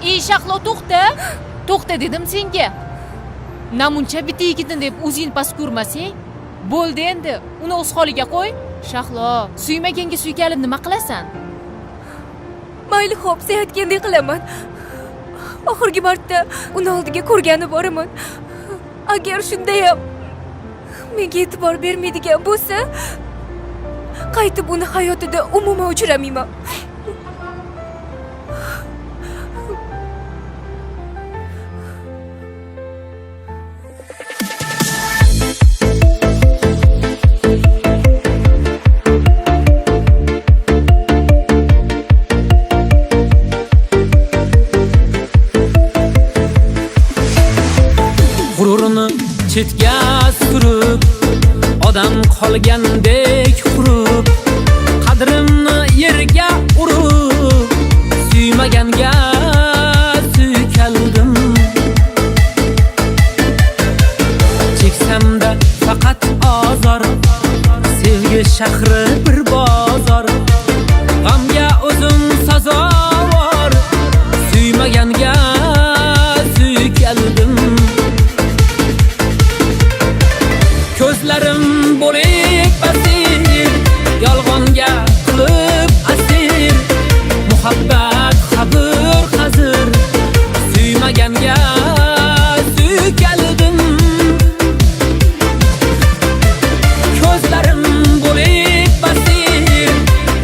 Ey Shahlo, to'xta. To'xta dedim senga. Namuncha bitta yigitni deb o'zingni past ko'rmasang, bo'ldi endi. Uni o'z holiga qo'y. Shahlo, suymaganga suykalib nima qilasan? Mayli, xo'p, sen aytgandek qilaman. Oxirgi marta uni oldiga ko'rgani boraman. Agar shunda ham menga e'tibor bermaydigan bo'lsa, qaytib uni hayotida umuman uchramayman. G'ururni chetga surib, odam qolgandek qurib, qadrimni yerga urib, suymaganga suykaldim. Cheksamda faqat azor, sevgi shahri bir bozor, g'amga o'zim sazovor, suymaganga suykaldim. Ko'zlarim bo'lib asir, yolg'onga qilib asir, muhabbat qabr hazir, suymaganga suykaldim. Ko'zlarim bo'lib asir,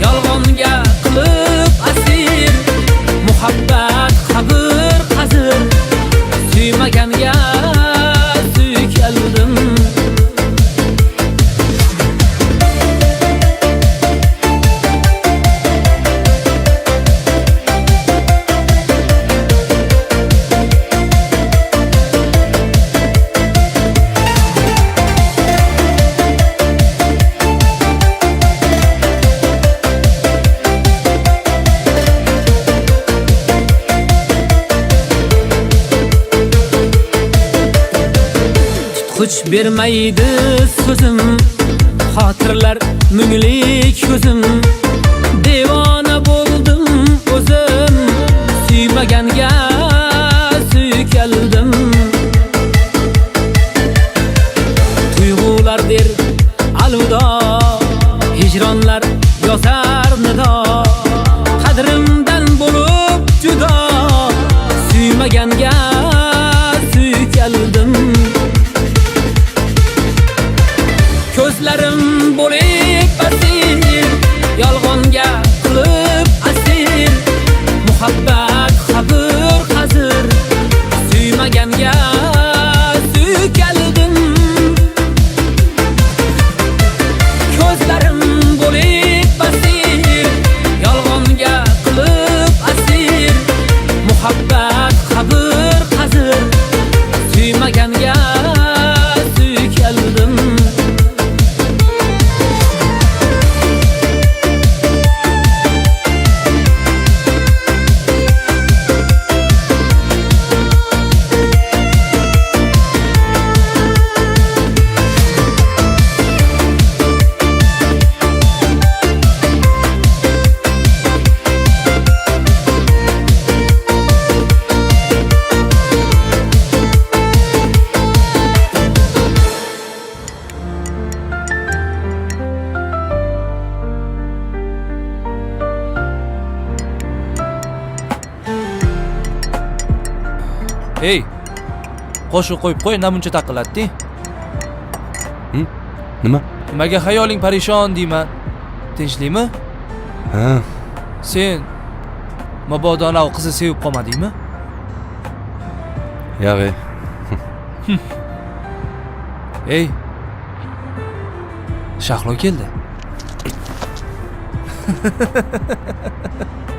yolg'onga qilib asir, muhabbat qabr hazir, suymaganga suykaldim. Kuch bermaydi so'zim, xotirlar munglik ko'zim, devona bo'ldim o'zim, suymaganga suykaldim. Tuyg'ular der alvido, hijronlar yozar nido, qadrimdan bo'lib judo, suymaganga suykaldim. Ko'zlarim bo'lib asir, yolg'onga qilib asir, muhabbat qabr hazir, suymaganga suykaldim. Ko'zlarim bo'lib asir, yolg'onga qilib asir, muhabbat qabr hazir, suymaganga suykaldim. Hey, qo'shiq qo'yib qo'y, namuncha taqillatdi. Nima? Nimaga xayoling parishon deyman? Tinchlikmi? Ha. Sen mabodo anavi qizni sevib qolmadingmi? Yo'q. Ey. Shahlo keldi.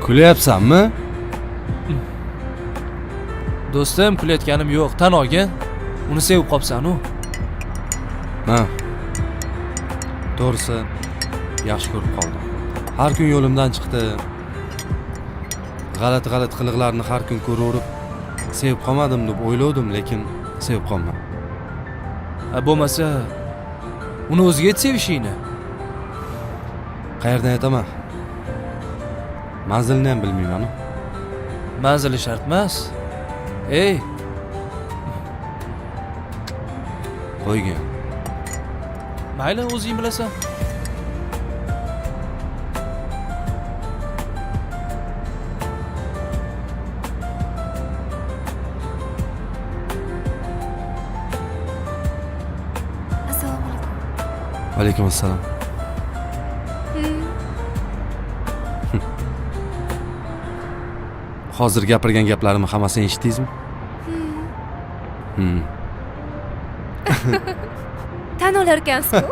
Kulyapsanmi? Do'stim, kulayotganim yo'q. Tan olgin. Uni sevib qopsan-u. Ha. To'g'risi, yaxshi ko'rib qoldim. Har kun yo'limdan chiqdi. G'alati qiliqlarni har kun ko'raverib, sevib qolmadim deb o'ylovdim, lekin sevib qolmadim. Bo'lmasa, uni o'ziga ayt sevishingni. Qayerdan aytaman? Manzilni ham bilmayman. manzili shart emas. Ey, qo'ygin. mayli, o'zing bilasan. Assalomu alaykum. Alaykum assalom. Hozir gapirgan gaplarimni hammasini eshitdingizmi? Tan olarkansiz-ku.